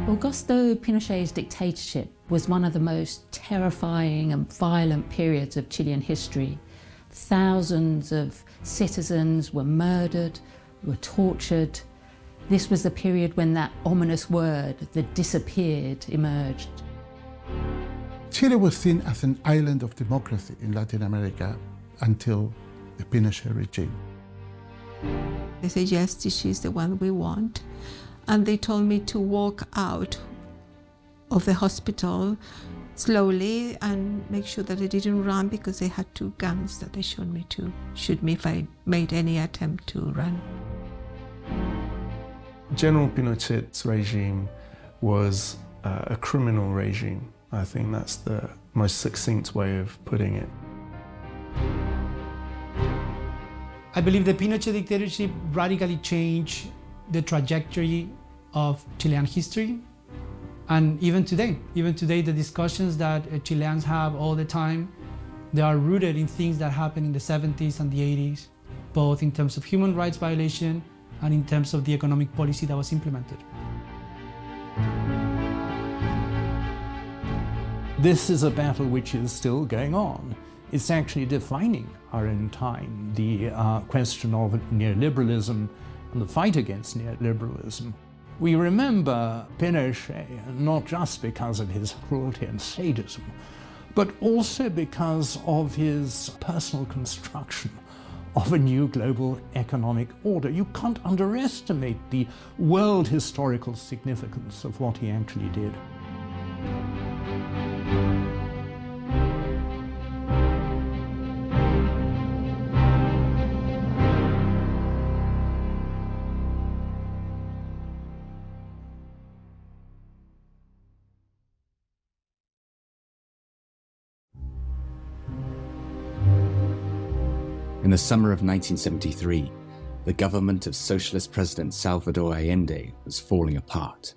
Augusto Pinochet's dictatorship was one of the most terrifying and violent periods of Chilean history. Thousands of citizens were murdered, were tortured. This was the period when that ominous word, the disappeared, emerged. Chile was seen as an island of democracy in Latin America until the Pinochet regime. They said, yes, she's the one we want. And they told me to walk out of the hospital slowly and make sure that I didn't run, because they had two guns that they showed me to shoot me if I made any attempt to run. General Pinochet's regime was a criminal regime. I think that's the most succinct way of putting it. I believe the Pinochet dictatorship radically changed the trajectory of Chilean history. And even today, the discussions that Chileans have all the time, they are rooted in things that happened in the 70s and the 80s, both in terms of human rights violation and in terms of the economic policy that was implemented. This is a battle which is still going on. It's actually defining our own time, the question of neoliberalism and the fight against neoliberalism. We remember Pinochet not just because of his cruelty and sadism, but also because of his personal construction of a new global economic order. You can't underestimate the world historical significance of what he actually did. In the summer of 1973, the government of Socialist President Salvador Allende was falling apart.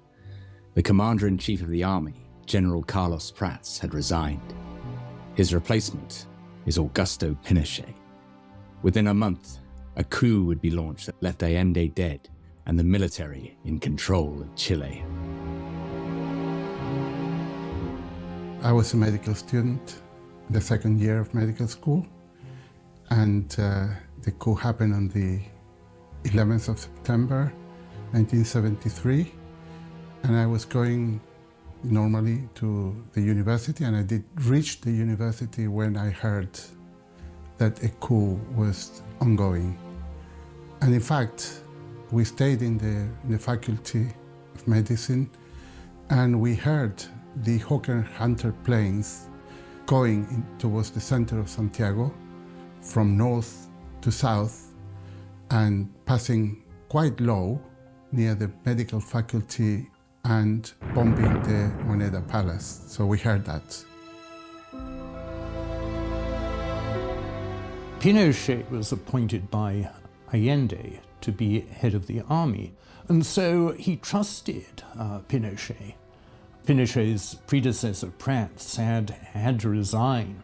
The Commander-in-Chief of the Army, General Carlos Prats, had resigned. His replacement is Augusto Pinochet. Within a month, a coup would be launched that left Allende dead and the military in control of Chile. I was a medical student, the second year of medical school. And the coup happened on the 11th of September, 1973. And I was going normally to the university, and I did reach the university when I heard that a coup was ongoing. And in fact, we stayed in the faculty of medicine, and we heard the Hawker Hunter planes going towards the center of Santiago, from north to south, and passing quite low near the medical faculty and bombing the Moneda Palace. So we heard that. Pinochet was appointed by Allende to be head of the army, and so he trusted Pinochet. Pinochet's predecessor, Prats, had to resign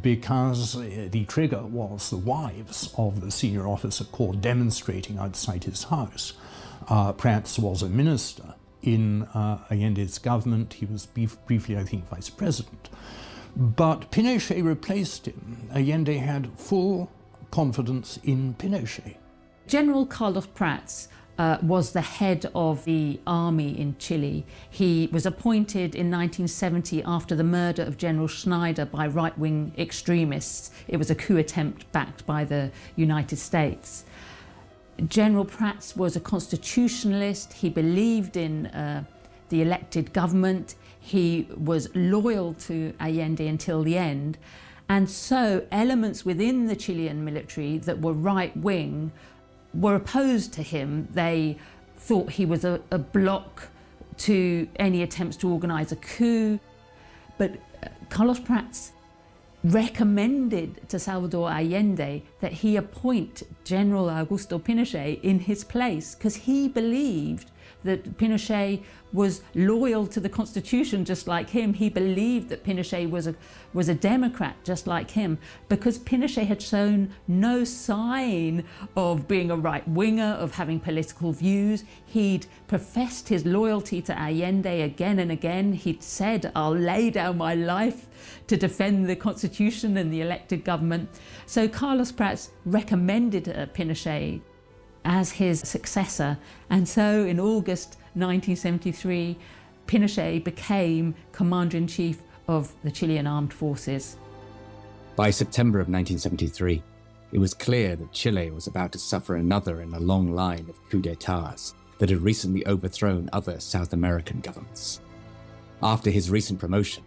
because the trigger was the wives of the senior officer caught demonstrating outside his house. Prats was a minister in Allende's government. He was briefly, I think, vice president. But Pinochet replaced him. Allende had full confidence in Pinochet. General Carlos Prats was the head of the army in Chile. He was appointed in 1970 after the murder of General Schneider by right-wing extremists. It was a coup attempt backed by the United States. General Prats was a constitutionalist. He believed in the elected government. He was loyal to Allende until the end. And so elements within the Chilean military that were right-wing were opposed to him. They thought he was a block to any attempts to organise a coup. But Carlos Prats recommended to Salvador Allende that he appoint General Augusto Pinochet in his place, because he believed that Pinochet was loyal to the constitution just like him. He believed that Pinochet was a Democrat just like him, because Pinochet had shown no sign of being a right-winger, of having political views. He'd professed his loyalty to Allende again and again. He'd said, "I'll lay down my life to defend the constitution and the elected government." So Carlos Prats recommended Pinochet as his successor, and so in August 1973, Pinochet became Commander-in-Chief of the Chilean Armed Forces. By September of 1973, it was clear that Chile was about to suffer another in a long line of coups d'etats that had recently overthrown other South American governments. After his recent promotion,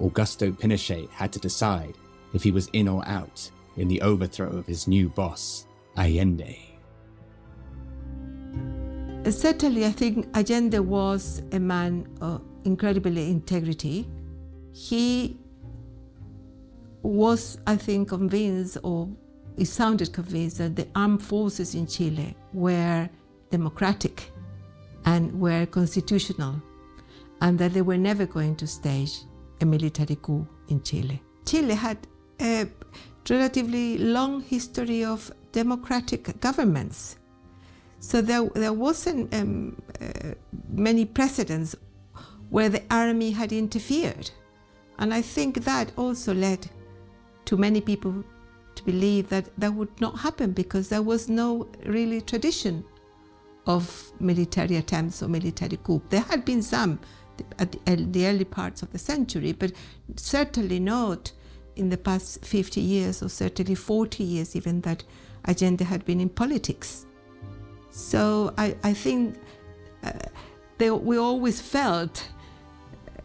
Augusto Pinochet had to decide if he was in or out in the overthrow of his new boss, Allende. Certainly, I think Allende was a man of incredible integrity. He was, I think, convinced, or he sounded convinced, that the armed forces in Chile were democratic and were constitutional, and that they were never going to stage a military coup in Chile. Chile had a relatively long history of democratic governments. So there wasn't many precedents where the army had interfered. And I think that also led to many people to believe that that would not happen, because there was no really tradition of military attempts or military coup. There had been some at the early parts of the century, but certainly not in the past 50 years, or certainly 40 years even, that Allende had been in politics. So I think we always felt,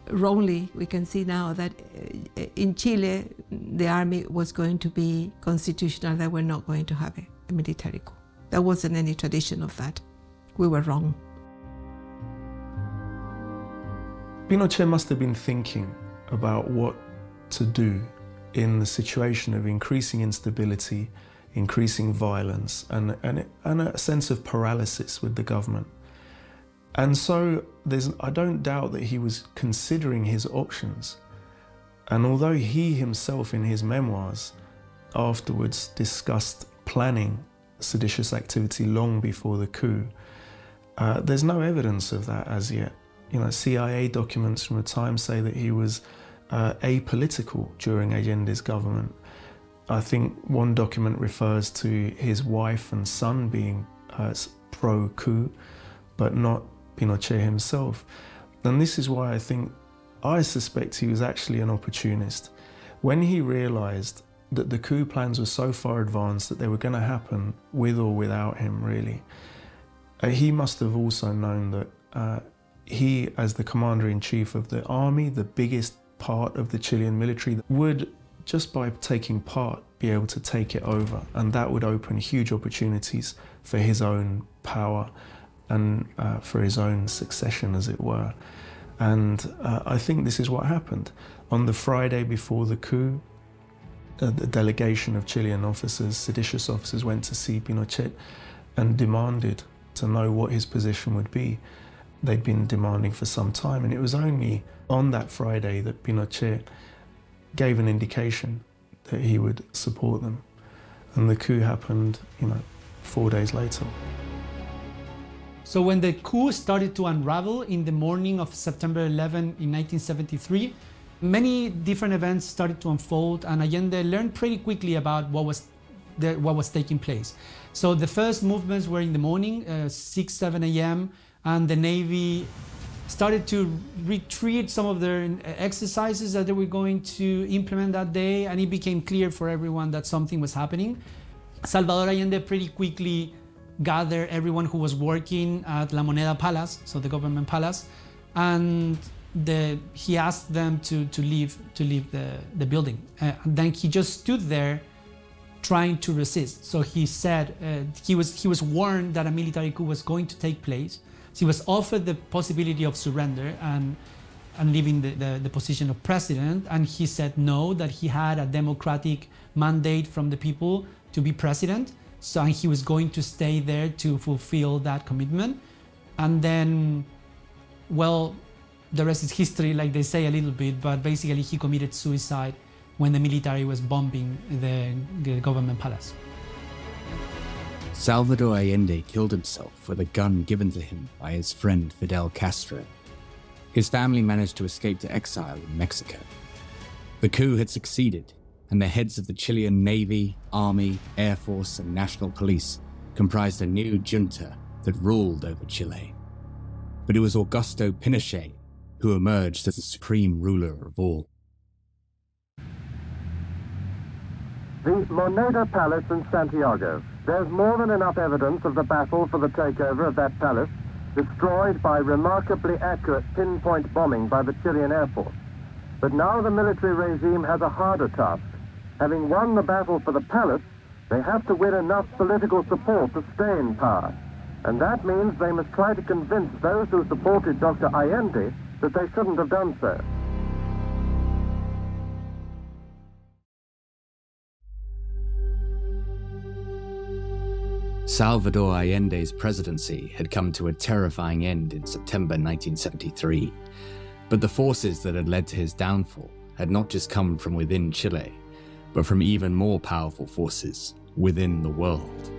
wrongly we can see now, that in Chile the army was going to be constitutional, they were not going to have a military coup. There wasn't any tradition of that. We were wrong. Pinochet must have been thinking about what to do in the situation of increasing instability, increasing violence, and a sense of paralysis with the government. And so I don't doubt that he was considering his options. And although he himself in his memoirs afterwards discussed planning seditious activity long before the coup, there's no evidence of that as yet. You know, CIA documents from the time say that he was apolitical during Allende's government. I think one document refers to his wife and son being pro-coup, but not Pinochet himself. And this is why I suspect he was actually an opportunist. When he realized that the coup plans were so far advanced that they were going to happen with or without him, really, he must have also known that he, as the commander-in-chief of the army, the biggest part of the Chilean military, would, just by taking part, be able to take it over. And that would open huge opportunities for his own power and for his own succession, as it were. And I think this is what happened. On the Friday before the coup, the delegation of Chilean officers, seditious officers, went to see Pinochet and demanded to know what his position would be. They'd been demanding for some time, and it was only on that Friday that Pinochet gave an indication that he would support them. And the coup happened, 4 days later. So when the coup started to unravel in the morning of September 11 in 1973, many different events started to unfold, and Allende learned pretty quickly about what was taking place. So the first movements were in the morning, 6, 7 a.m., and the Navy started to retreat some of their exercises that they were going to implement that day, and it became clear for everyone that something was happening. Salvador Allende pretty quickly gathered everyone who was working at La Moneda Palace, so the government palace, and he asked them to leave the building. Then he just stood there trying to resist. So he said he was warned that a military coup was going to take place. So he was offered the possibility of surrender and leaving the position of president, and he said no, that he had a democratic mandate from the people to be president, so he was going to stay there to fulfill that commitment. And then, well, the rest is history, like they say a little bit, but basically he committed suicide when the military was bombing the government palace. Salvador Allende killed himself with a gun given to him by his friend Fidel Castro. His family managed to escape to exile in Mexico. The coup had succeeded, and the heads of the Chilean Navy, Army, Air Force, and National Police comprised a new junta that ruled over Chile. But it was Augusto Pinochet who emerged as the supreme ruler of all. The Moneda Palace in Santiago. There's more than enough evidence of the battle for the takeover of that palace, destroyed by remarkably accurate pinpoint bombing by the Chilean Air Force. But now the military regime has a harder task. Having won the battle for the palace, they have to win enough political support to stay in power. And that means they must try to convince those who supported Dr. Allende that they shouldn't have done so. Salvador Allende's presidency had come to a terrifying end in September 1973, but the forces that had led to his downfall had not just come from within Chile, but from even more powerful forces within the world.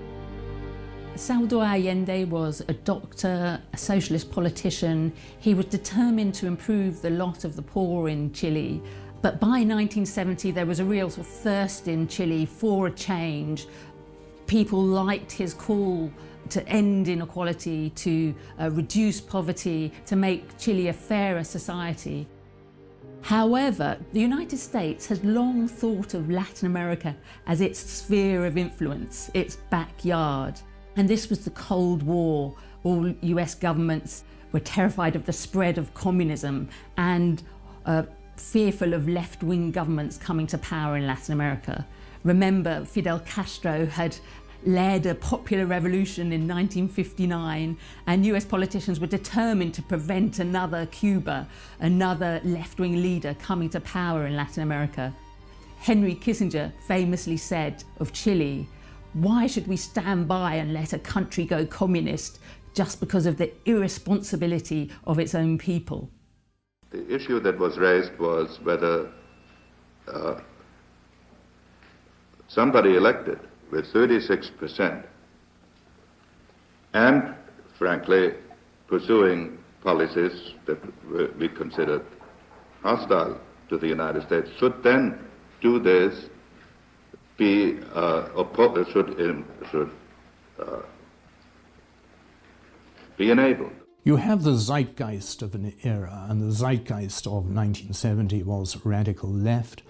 Salvador Allende was a doctor, a socialist politician. He was determined to improve the lot of the poor in Chile. But by 1970, there was a real sort of thirst in Chile for a change. People liked his call to end inequality, to reduce poverty, to make Chile a fairer society. However, the United States has long thought of Latin America as its sphere of influence, its backyard. And this was the Cold War. All US governments were terrified of the spread of communism and fearful of left-wing governments coming to power in Latin America. Remember, Fidel Castro had led a popular revolution in 1959, and US politicians were determined to prevent another Cuba, another left-wing leader coming to power in Latin America. Henry Kissinger famously said of Chile, "Why should we stand by and let a country go communist just because of the irresponsibility of its own people?" The issue that was raised was whether somebody elected with 36% and, frankly, pursuing policies that we considered hostile to the United States should then do this, be be enabled. You have the zeitgeist of an era, and the zeitgeist of 1970 was radical left.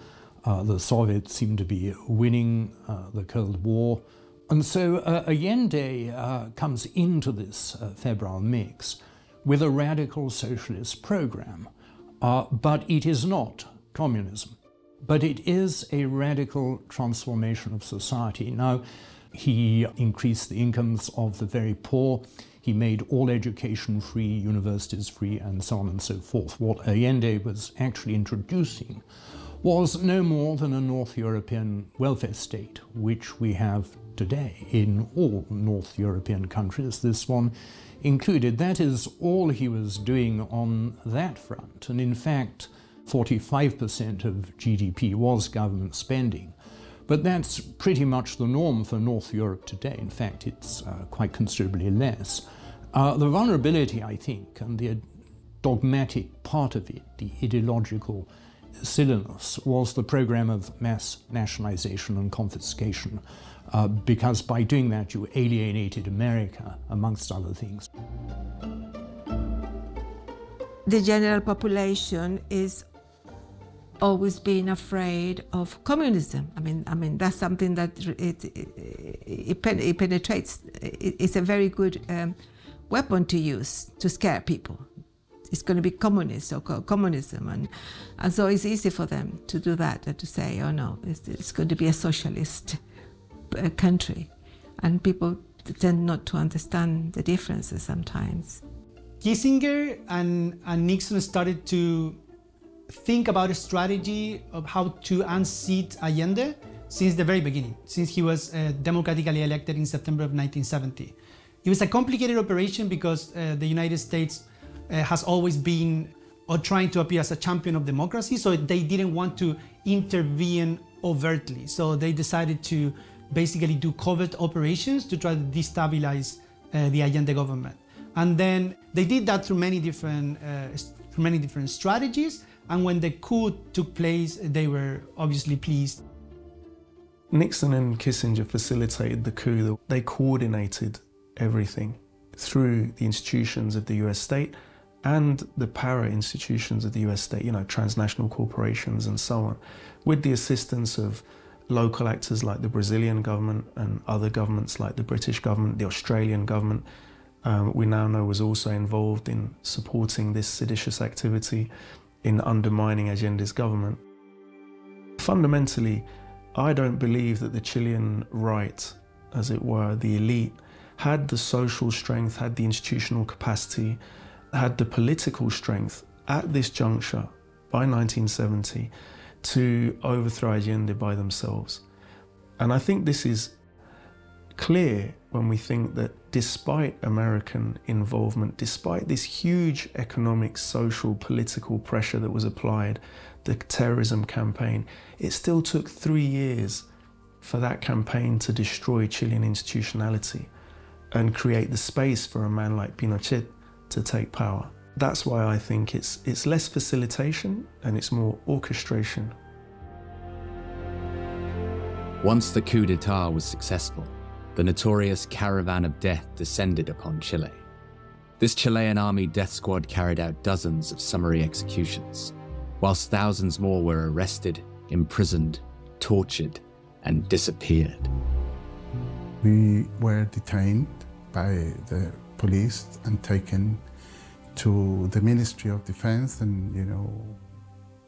The Soviets seemed to be winning the Cold War. And so Allende comes into this febrile mix with a radical socialist program. But it is not communism. But it is a radical transformation of society. Now, he increased the incomes of the very poor. He made all education free, universities free, and so on and so forth. What Allende was actually introducing was no more than a North European welfare state, which we have today in all North European countries, this one included. That is all he was doing on that front. And in fact, 45% of GDP was government spending. But that's pretty much the norm for North Europe today. In fact, it's quite considerably less. The vulnerability, I think, and the dogmatic part of it, the ideological silliness, was the program of mass nationalization and confiscation, because by doing that you alienated America, amongst other things. The general population is always being afraid of communism. I mean that's something that it penetrates. It's a very good weapon to use to scare people. It's going to be communist or communism, and so it's easy for them to do that and to say, oh no, it's going to be a socialist country, and people tend not to understand the differences sometimes. Kissinger and Nixon started to think about a strategy of how to unseat Allende since the very beginning, since he was democratically elected in September of 1970. It was a complicated operation because the United States has always been trying to appear as a champion of democracy, so they didn't want to intervene overtly. So they decided to basically do covert operations to try to destabilize the Allende government. And then they did that through many different strategies. And when the coup took place, they were obviously pleased. Nixon and Kissinger facilitated the coup. They coordinated everything through the institutions of the US state and the para-institutions of the US state, transnational corporations and so on, with the assistance of local actors like the Brazilian government and other governments like the British government, the Australian government, we now know was also involved in supporting this seditious activity, in undermining Allende's government. Fundamentally, I don't believe that the Chilean right, as it were, the elite, had the social strength, had the institutional capacity, had the political strength at this juncture by 1970 to overthrow Allende by themselves. And I think this is clear when we think that despite American involvement, despite this huge economic, social, political pressure that was applied, the terrorism campaign, it still took 3 years for that campaign to destroy Chilean institutionality and create the space for a man like Pinochet to take power. That's why I think it's less facilitation and it's more orchestration. Once the coup d'etat was successful, the notorious Caravan of Death descended upon Chile. This Chilean army death squad carried out dozens of summary executions, whilst thousands more were arrested, imprisoned, tortured, and disappeared. We were detained by the police and taken to the Ministry of Defense and,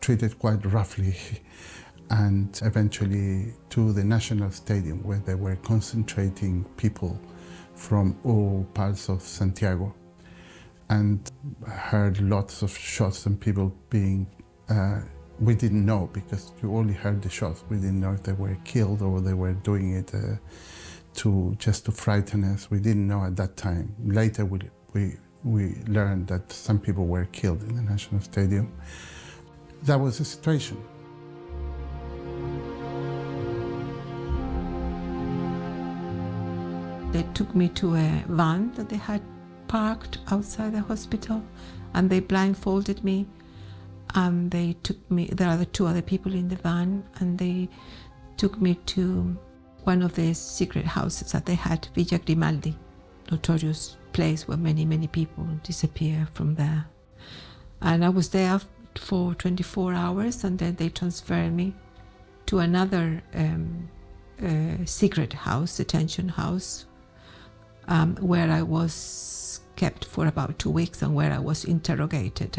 treated quite roughly, and eventually to the National Stadium, where they were concentrating people from all parts of Santiago. And I heard lots of shots and people being, we didn't know because you only heard the shots. We didn't know if they were killed or they were doing it just to frighten us. We didn't know at that time. Later we learned that some people were killed in the National Stadium. That was the situation. They took me to a van that they had parked outside the hospital, and they blindfolded me, and they took me, there are the 2 other people in the van, and they took me to one of the secret houses that they had, Villa Grimaldi, notorious place where many, many people disappear from there. And I was there for 24 hours, and then they transferred me to another secret house, detention house, where I was kept for about 2 weeks and where I was interrogated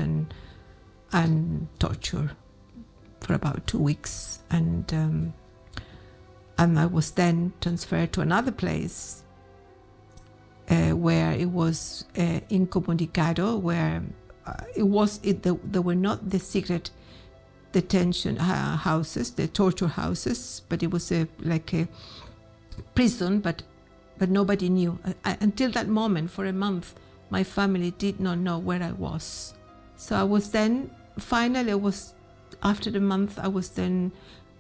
and tortured for about 2 weeks. And I was then transferred to another place where it was incomunicado, where they were not the secret detention houses, the torture houses, but it was like a prison, but nobody knew. Until that moment, for a month, my family did not know where I was. So I was then, finally, after the month, I was then,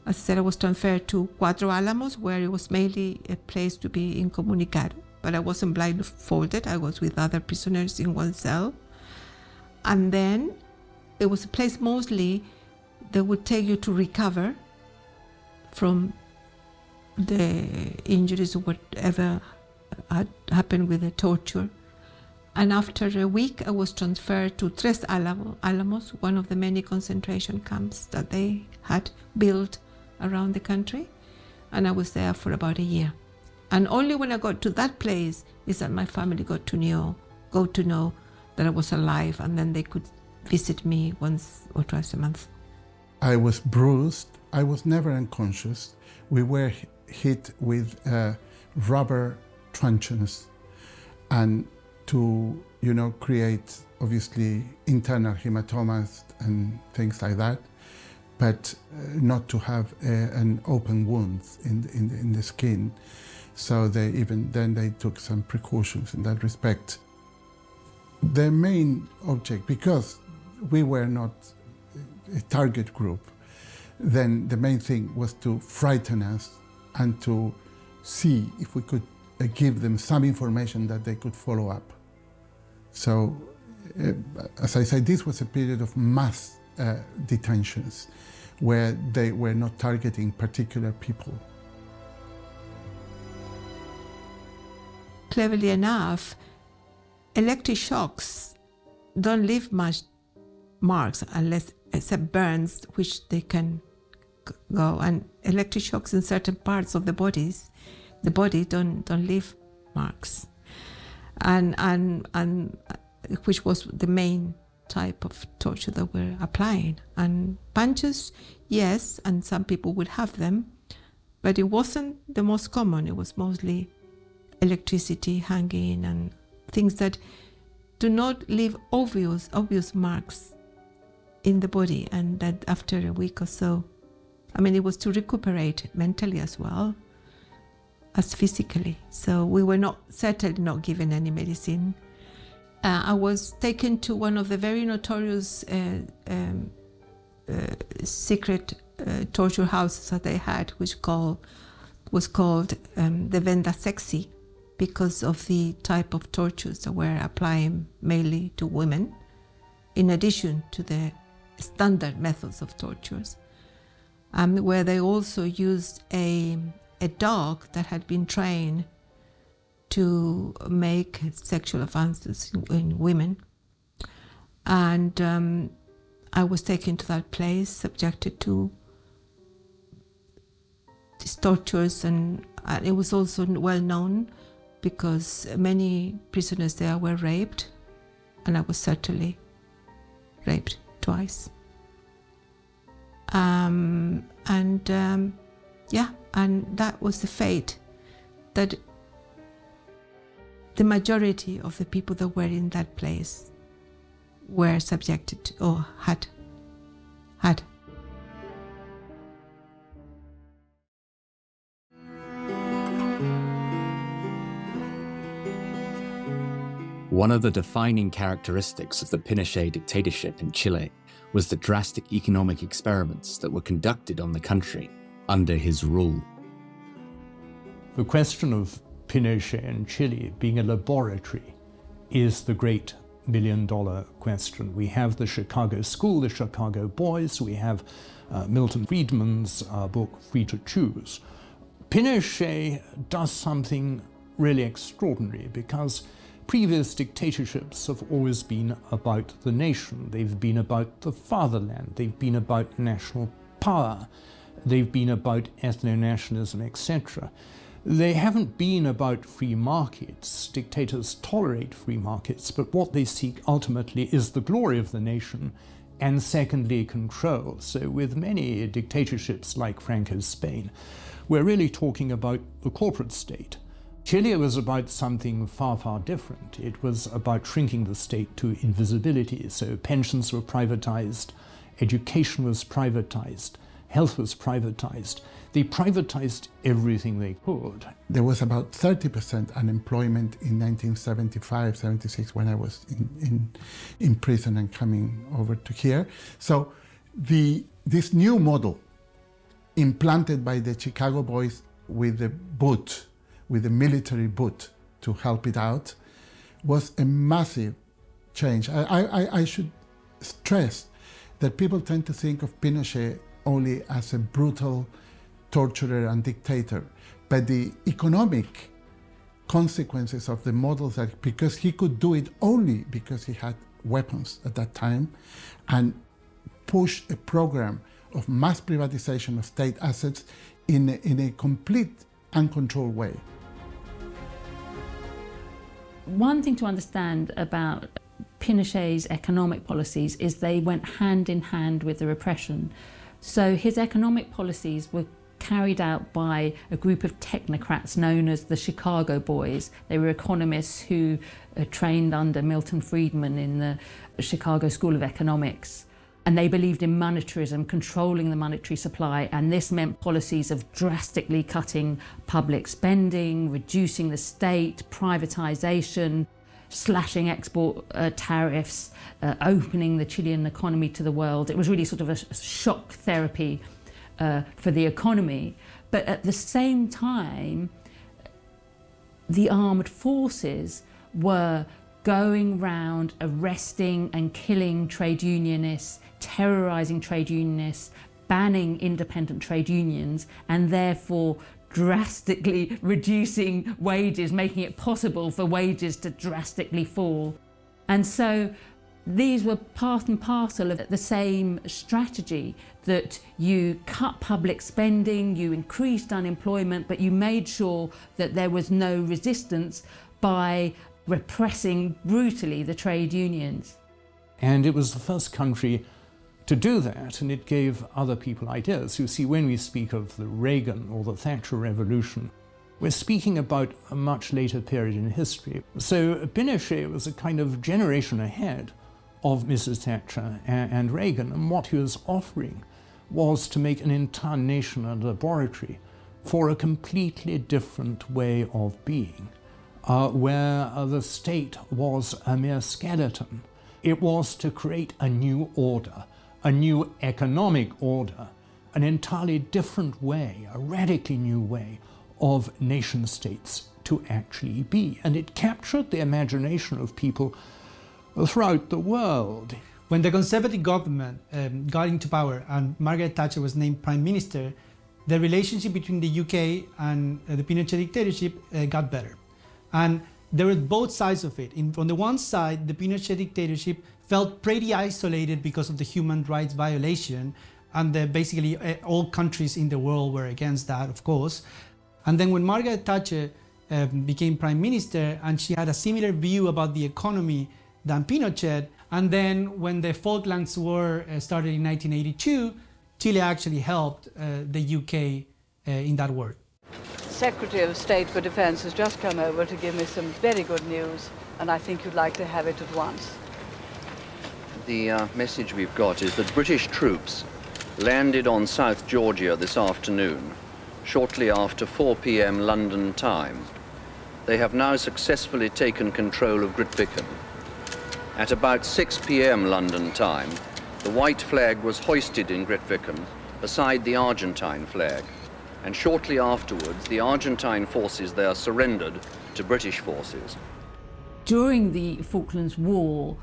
as I said, I was transferred to Cuatro Álamos, where it was mainly a place to be incommunicado. But I wasn't blindfolded, I was with other prisoners in one cell. And then it was a place mostly that would take you to recover from the injuries or whatever had happened with the torture. And after a week, I was transferred to Tres Álamos, one of the many concentration camps that they had built around the country. And I was there for about a year. And only when I got to that place is that my family got to know that I was alive, and then they could visit me once or twice a month. I was bruised. I was never unconscious. We were hit with rubber truncheons, and to create obviously internal hematomas and things like that, but not to have an open wound in the skin. So they took some precautions in that respect. Their main object, because we were not a target group, then the main thing was to frighten us and to see if we could give them some information that they could follow up. So, as I said, this was a period of mass detentions where they were not targeting particular people. Cleverly enough, electric shocks don't leave much marks except burns, which they can go, and electric shocks in certain parts of the body don't leave marks, and which was the main type of torture that we're applying. And punches, yes, and some people would have them, but it wasn't the most common. It was mostly electricity, hanging, and things that do not leave obvious marks in the body, and that after a week or so, I mean, it was to recuperate mentally as well as physically. So we were certainly not given any medicine. I was taken to one of the very notorious secret torture houses that they had, which was called the Venda Sexy, because of the type of tortures that were applying mainly to women, in addition to the standard methods of tortures, where they also used a dog that had been trained to make sexual advances in women. And I was taken to that place, subjected to these tortures, and it was also well known because many prisoners there were raped, and I was certainly raped twice. Yeah, and that was the fate that the majority of the people that were in that place were subjected to, or had. One of the defining characteristics of the Pinochet dictatorship in Chile was the drastic economic experiments that were conducted on the country under his rule. The question of Pinochet and Chile being a laboratory is the great million-dollar question. We have the Chicago School, the Chicago Boys, we have Milton Friedman's book, Free to Choose. Pinochet does something really extraordinary because previous dictatorships have always been about the nation. They've been about the fatherland. They've been about national power. They've been about ethno-nationalism, etc. They haven't been about free markets. Dictators tolerate free markets, but what they seek ultimately is the glory of the nation and secondly, control. So with many dictatorships like Franco's Spain, we're really talking about the corporate state. Chile was about something far, far different. It was about shrinking the state to invisibility. So pensions were privatized, education was privatized, health was privatized. They privatized everything they could. There was about 30% unemployment in 1975, 76, when I was in prison and coming over to here. So this new model implanted by the Chicago Boys with the boot, with the military boot to help it out, was a massive change. I should stress that people tend to think of Pinochet only as a brutal torturer and dictator, but the economic consequences of the models, that because he could do it only because he had weapons at that time, and push a program of mass privatization of state assets in a complete uncontrolled way. One thing to understand about Pinochet's economic policies is they went hand in hand with the repression. So his economic policies were carried out by a group of technocrats known as the Chicago Boys. They were economists who trained under Milton Friedman in the Chicago School of Economics. And they believed in monetarism, controlling the monetary supply, and this meant policies of drastically cutting public spending, reducing the state, privatisation, slashing export tariffs, opening the Chilean economy to the world. It was really sort of a shock therapy for the economy. But at the same time, the armed forces were going round arresting and killing trade unionists, terrorising trade unionists, banning independent trade unions, and therefore drastically reducing wages, making it possible for wages to drastically fall. And so these were part and parcel of the same strategy, that you cut public spending, you increased unemployment, but you made sure that there was no resistance by repressing brutally the trade unions. And it was the first country to do that, and it gave other people ideas. You see, when we speak of the Reagan or the Thatcher Revolution, we're speaking about a much later period in history. So Pinochet was a kind of generation ahead of Mrs. Thatcher and Reagan, and what he was offering was to make an entire nation a laboratory for a completely different way of being, where the state was a mere skeleton. It was to create a new order, a new economic order, an entirely different way, a radically new way of nation states to actually be. And it captured the imagination of people throughout the world. When the Conservative government got into power and Margaret Thatcher was named Prime Minister, the relationship between the UK and the Pinochet dictatorship got better. And there were both sides of it. On the one side, the Pinochet dictatorship felt pretty isolated because of the human rights violation, and basically all countries in the world were against that, of course. And then when Margaret Thatcher became Prime Minister, and she had a similar view about the economy than Pinochet, and then when the Falklands War started in 1982, Chile actually helped the UK in that war. Secretary of State for Defence has just come over to give me some very good news, and I think you'd like to have it at once. The message we've got is that British troops landed on South Georgia this afternoon, shortly after 4 p.m. London time. They have now successfully taken control of Grytviken. At about 6 p.m. London time, the white flag was hoisted in Grytviken beside the Argentine flag, and shortly afterwards the Argentine forces there surrendered to British forces. During the Falklands War,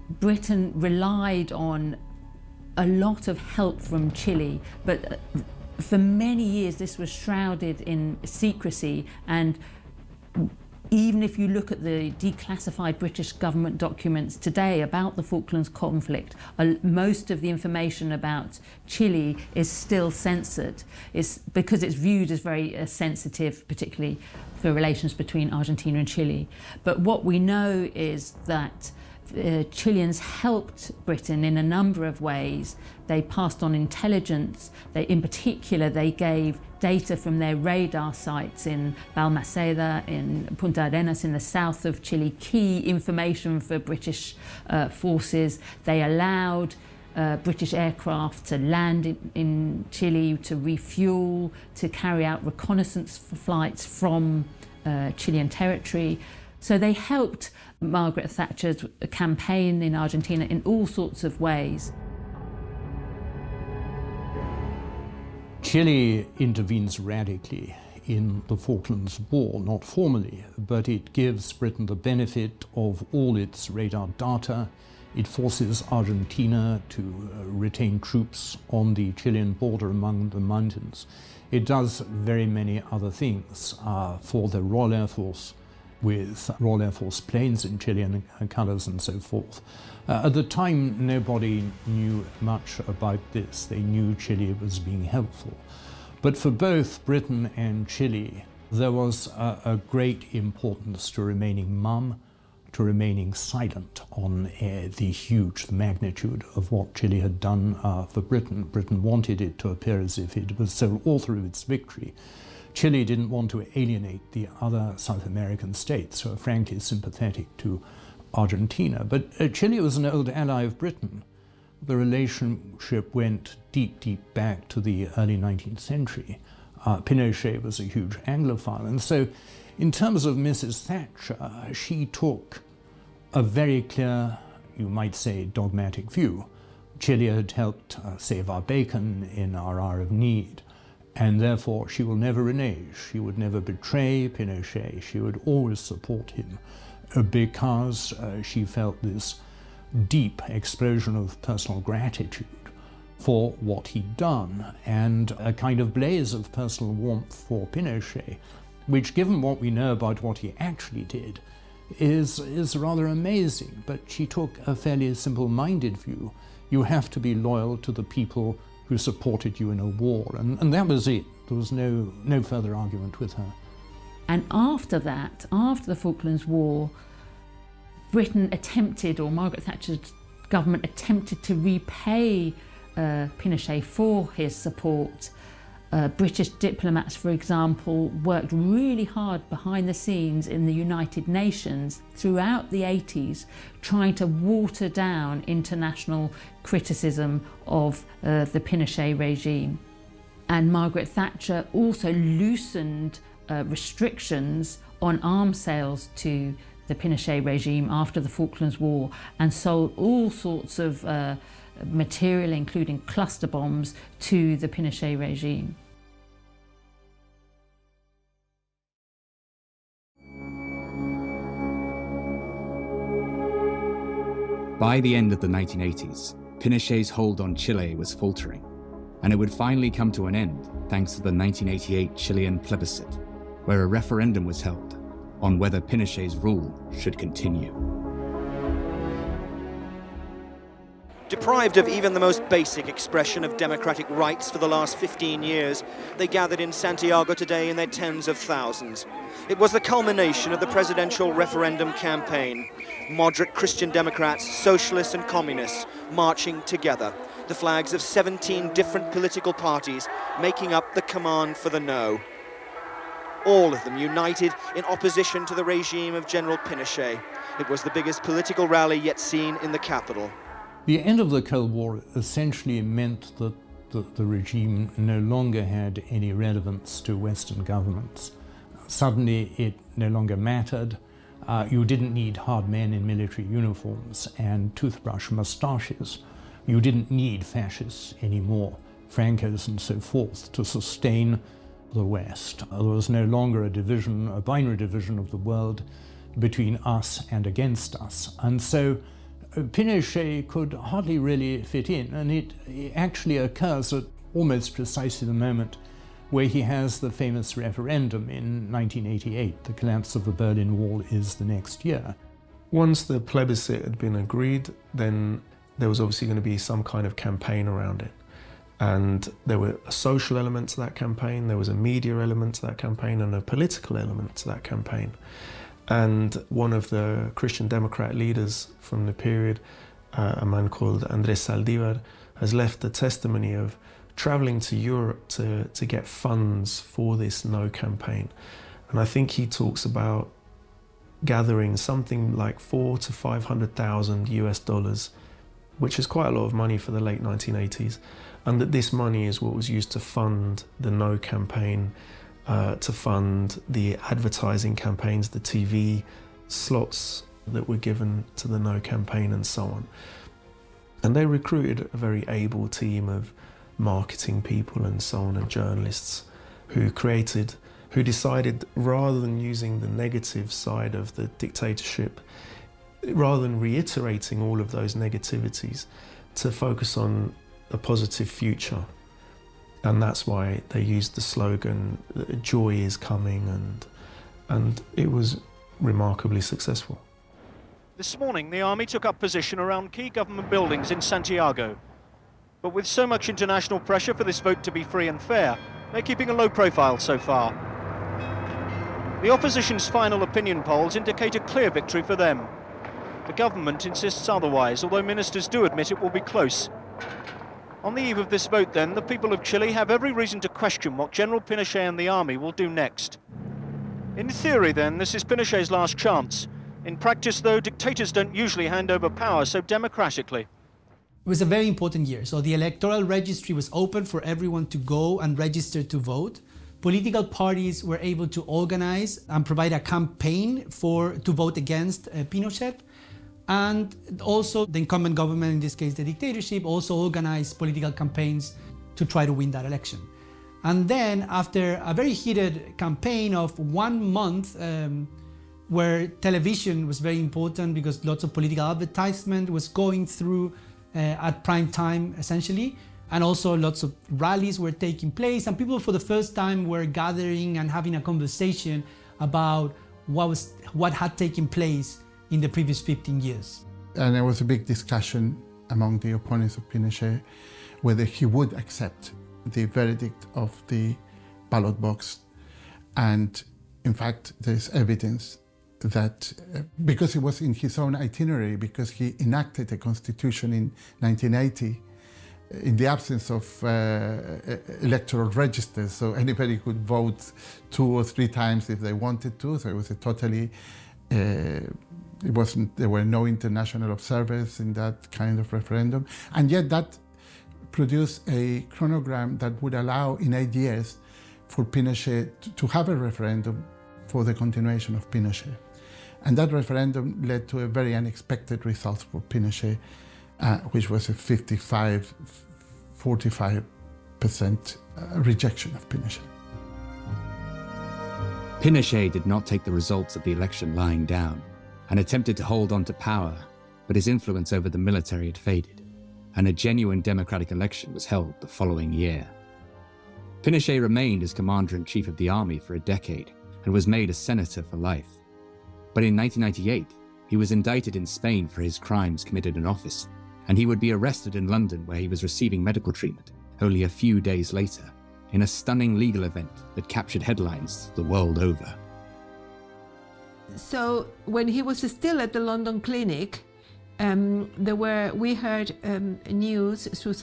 Britain relied on a lot of help from Chile, but for many years this was shrouded in secrecy, and even if you look at the declassified British government documents today about the Falklands conflict, most of the information about Chile is still censored. It's because it's viewed as very sensitive, particularly for relations between Argentina and Chile. But what we know is that Chileans helped Britain in a number of ways. They passed on intelligence. In particular, they gave data from their radar sites in Balmaceda, in Punta Arenas, in the south of Chile, key information for British forces. They allowed British aircraft to land in Chile, to refuel, to carry out reconnaissance flights from Chilean territory. So they helped Margaret Thatcher's campaign in Argentina in all sorts of ways. Chile intervenes radically in the Falklands War, not formally, but it gives Britain the benefit of all its radar data. It forces Argentina to retain troops on the Chilean border among the mountains. It does very many other things for the Royal Air Force, with Royal Air Force planes in Chilean colours and so forth. At the time, nobody knew much about this. They knew Chile was being helpful. But for both Britain and Chile, there was a great importance to remaining mum, to remaining silent on the huge magnitude of what Chile had done for Britain. Britain wanted it to appear as if it was sole author of its victory. Chile didn't want to alienate the other South American states who are frankly sympathetic to Argentina. But Chile was an old ally of Britain. the relationship went deep, deep back to the early 19th century. Pinochet was a huge Anglophile, and so in terms of Mrs. Thatcher, she took a very clear, you might say, dogmatic view. Chile had helped save our bacon in our hour of need, and therefore she will never renege. She would never betray Pinochet. She would always support him because she felt this deep explosion of personal gratitude for what he'd done and a kind of blaze of personal warmth for Pinochet, which, given what we know about what he actually did, is rather amazing. But she took a fairly simple-minded view. You have to be loyal to the people who supported you in a war, and that was it. There was no further argument with her. And after that, after the Falklands War, Britain attempted, or Margaret Thatcher's government attempted to repay Pinochet for his support. British diplomats, for example, worked really hard behind the scenes in the United Nations throughout the 80s, trying to water down international criticism of the Pinochet regime. And Margaret Thatcher also loosened restrictions on arms sales to the Pinochet regime after the Falklands War and sold all sorts of material, including cluster bombs, to the Pinochet regime. By the end of the 1980s, Pinochet's hold on Chile was faltering, and it would finally come to an end thanks to the 1988 Chilean plebiscite, where a referendum was held on whether Pinochet's rule should continue. Deprived of even the most basic expression of democratic rights for the last 15 years, they gathered in Santiago today in their tens of thousands. It was the culmination of the presidential referendum campaign. Moderate Christian Democrats, socialists and communists marching together. The flags of 17 different political parties making up the command for the no. All of them united in opposition to the regime of General Pinochet. It was the biggest political rally yet seen in the capital. The end of the Cold War essentially meant that the regime no longer had any relevance to Western governments. Suddenly it no longer mattered. You didn't need hard men in military uniforms and toothbrush moustaches. You didn't need fascists anymore, Francos and so forth, to sustain the West. There was no longer a division, a binary division of the world between us and against us. And so Pinochet could hardly really fit in, and it actually occurs at almost precisely the moment where he has the famous referendum in 1988. The collapse of the Berlin Wall is the next year. Once the plebiscite had been agreed, then there was obviously going to be some kind of campaign around it. And there were a social element to that campaign, there was a media element to that campaign, and a political element to that campaign. And one of the Christian Democrat leaders from the period, a man called Andrés Saldívar, has left a testimony of traveling to Europe to get funds for this no campaign. And I think he talks about gathering something like $400,000 to $500,000 US, which is quite a lot of money for the late 1980s. And that this money is what was used to fund the no campaign, to fund the advertising campaigns, the TV slots that were given to the no campaign and so on. And they recruited a very able team of marketing people and so on, and journalists who decided, rather than using the negative side of the dictatorship, rather than reiterating all of those negativities, to focus on a positive future. And that's why they used the slogan, "Joy is coming," and it was remarkably successful. This morning, the army took up position around key government buildings in Santiago. But with so much international pressure for this vote to be free and fair, they're keeping a low profile so far. The opposition's final opinion polls indicate a clear victory for them. The government insists otherwise, although ministers do admit it will be close. On the eve of this vote, then, the people of Chile have every reason to question what General Pinochet and the army will do next. In theory, then, this is Pinochet's last chance. In practice, though, dictators don't usually hand over power so democratically. It was a very important year. So the electoral registry was open for everyone to go and register to vote. Political parties were able to organize and provide a campaign to vote against Pinochet. And also the incumbent government, in this case the dictatorship, also organized political campaigns to try to win that election. And then after a very heated campaign of 1 month, where television was very important because lots of political advertisement was going through at prime time, essentially, and also lots of rallies were taking place, and people for the first time were gathering and having a conversation about what had taken place in the previous 15 years. And there was a big discussion among the opponents of Pinochet whether he would accept the verdict of the ballot box. And in fact, there's evidence that because it was in his own itinerary, because he enacted a constitution in 1980, in the absence of electoral registers, so anybody could vote 2 or 3 times if they wanted to. So it was a totally, there were no international observers in that kind of referendum. And yet that produced a chronogram that would allow in 8 years for Pinochet to have a referendum for the continuation of Pinochet. And that referendum led to a very unexpected result for Pinochet, which was a 45% rejection of Pinochet. Pinochet did not take the results of the election lying down and attempted to hold on to power, but his influence over the military had faded, and a genuine democratic election was held the following year. Pinochet remained as commander-in-chief of the army for a decade and was made a senator for life. But in 1998, he was indicted in Spain for his crimes committed in office, and he would be arrested in London where he was receiving medical treatment only a few days later, in a stunning legal event that captured headlines the world over. So when he was still at the London clinic, we heard news through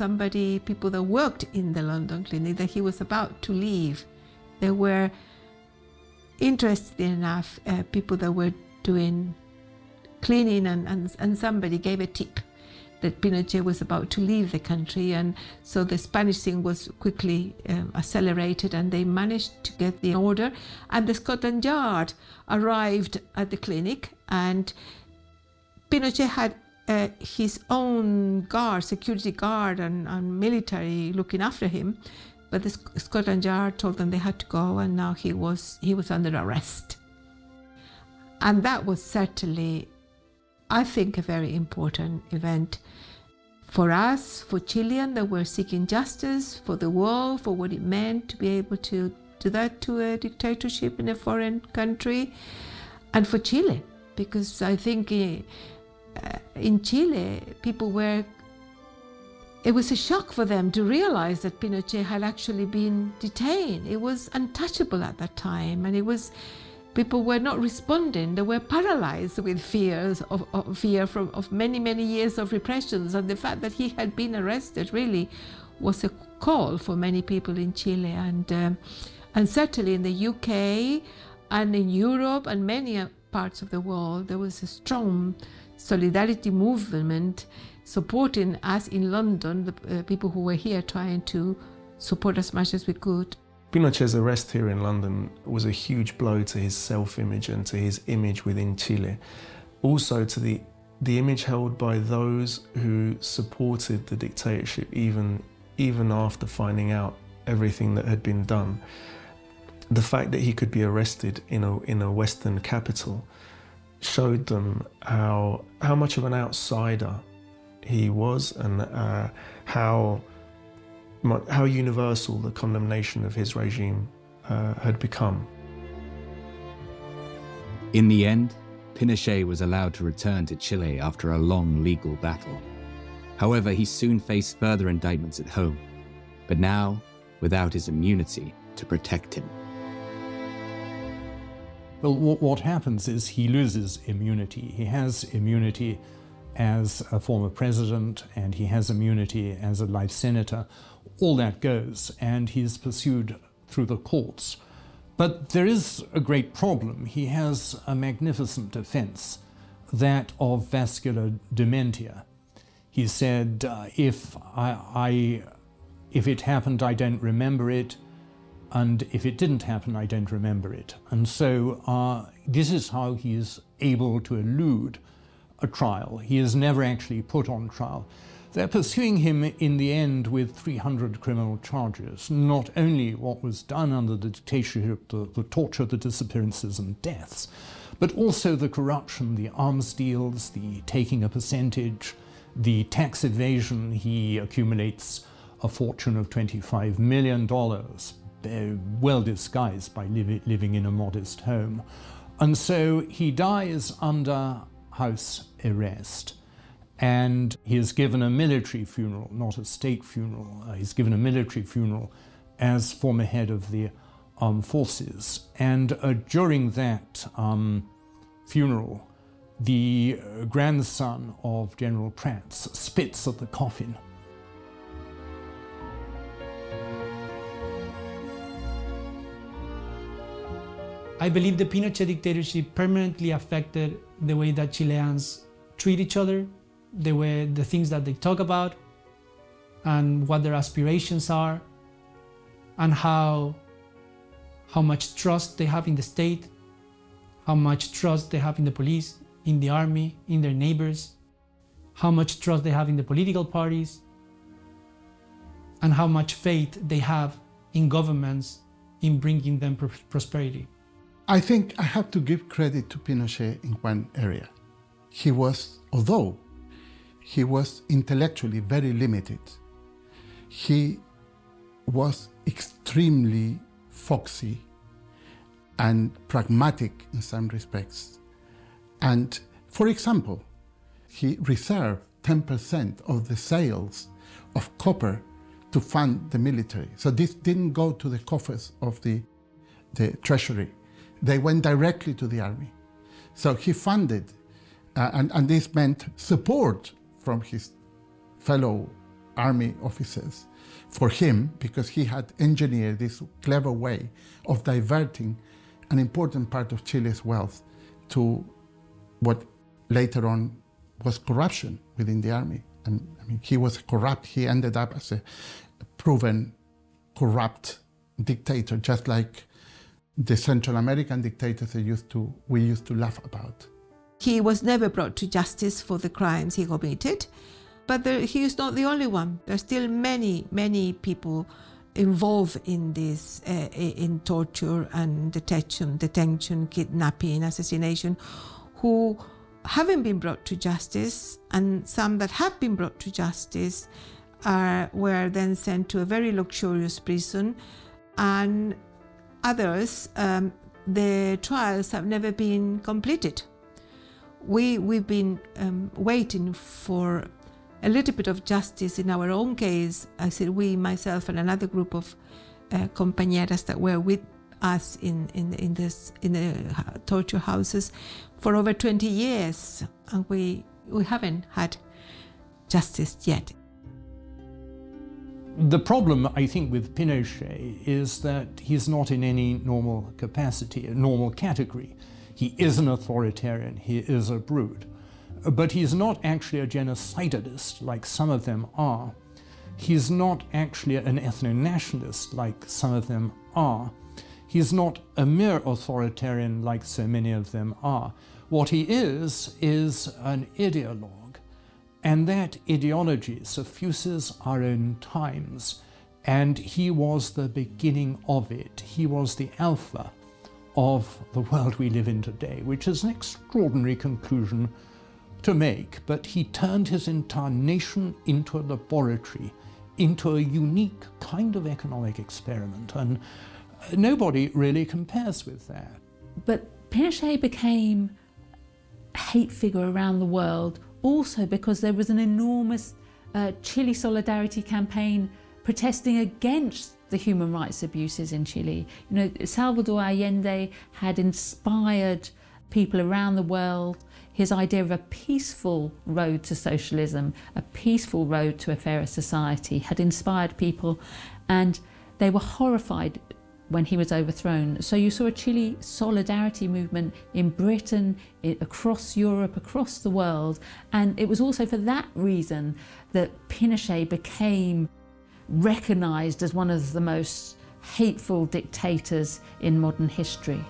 people that worked in the London clinic, that he was about to leave. There were, interested enough, people that were doing cleaning, and somebody gave a tip that Pinochet was about to leave the country, and so the Spanish thing was quickly accelerated, and they managed to get the order, and the Scotland Yard arrived at the clinic, and Pinochet had his own guard, security guard and military looking after him, but the Scotland Yard told them they had to go, and now he was under arrest. And that was certainly, I think, a very important event for us, for Chileans that were seeking justice, for the world, for what it meant to be able to do that to a dictatorship in a foreign country, and for Chile, because I think in Chile, it was a shock for them to realize that Pinochet had actually been detained. It was untouchable at that time, and people were not responding. They were paralyzed with fear of many, many years of repressions, and the fact that he had been arrested really was a call for many people in Chile, and certainly in the UK and in Europe and many parts of the world, there was a strong solidarity movement supporting us in London, the people who were here trying to support as much as we could. Pinochet's arrest here in London was a huge blow to his self-image and to his image within Chile. Also to the image held by those who supported the dictatorship even after finding out everything that had been done. The fact that he could be arrested in a Western capital showed them how much of an outsider he was, and how universal the condemnation of his regime had become. In the end, Pinochet was allowed to return to Chile after a long legal battle. However, he soon faced further indictments at home, but now without his immunity to protect him. Well, what happens is he loses immunity. He has immunity as a former president, and he has immunity as a life senator. All that goes, and he's pursued through the courts. But there is a great problem. He has a magnificent defense, that of vascular dementia. He said, if it happened, I don't remember it, and if it didn't happen, I don't remember it. And so this is how he is able to elude a trial. He is never actually put on trial. They're pursuing him in the end with 300 criminal charges, not only what was done under the dictatorship, the torture, the disappearances and deaths, but also the corruption, the arms deals, the taking a percentage, the tax evasion. He accumulates a fortune of $25 million, well disguised by living in a modest home. And so he dies under house arrest. And he is given a military funeral, not a state funeral. He's given a military funeral as former head of the armed forces. And during that funeral, the grandson of General Prats spits at the coffin. I believe the Pinochet dictatorship permanently affected the way that Chileans treat each other, the things that they talk about, and what their aspirations are, and how much trust they have in the state, how much trust they have in the police, in the army, in their neighbors, how much trust they have in the political parties, and how much faith they have in governments in bringing them prosperity. I think I have to give credit to Pinochet in one area. He was, although he was intellectually very limited, he was extremely foxy and pragmatic in some respects. And for example, he reserved 10% of the sales of copper to fund the military. So this didn't go to the coffers of the treasury. They went directly to the army. So he funded, and this meant support from his fellow army officers for him, because he had engineered this clever way of diverting an important part of Chile's wealth to what later on was corruption within the army. And I mean, he was corrupt. He ended up as a proven corrupt dictator, just like the Central American dictators we used to laugh about. He was never brought to justice for the crimes he committed, but he is not the only one. There are still many, many people involved in this, in torture and detention, kidnapping, assassination, who haven't been brought to justice, and some that have been brought to justice were then sent to a very luxurious prison, and others, the trials have never been completed. We've been waiting for a little bit of justice in our own case. I said we, myself, and another group of compañeras that were with us in the torture houses for over 20 years, and we haven't had justice yet. The problem, I think, with Pinochet is that he's not in any normal capacity, a normal category. He is an authoritarian, he is a brute, but he's not actually a genocidalist like some of them are. He's not actually an ethno-nationalist like some of them are. He's not a mere authoritarian like so many of them are. What he is an ideologue. And that ideology suffuses our own times, and he was the beginning of it. He was the alpha of the world we live in today, which is an extraordinary conclusion to make, but he turned his entire nation into a laboratory, into a unique kind of economic experiment, and nobody really compares with that. But Pinochet became a hate figure around the world also because there was an enormous Chile solidarity campaign protesting against the human rights abuses in Chile. You know, Salvador Allende had inspired people around the world. His idea of a peaceful road to socialism, a peaceful road to a fairer society, had inspired people, and they were horrified when he was overthrown. So you saw a Chile solidarity movement in Britain, across Europe, across the world, and it was also for that reason that Pinochet became recognised as one of the most hateful dictators in modern history.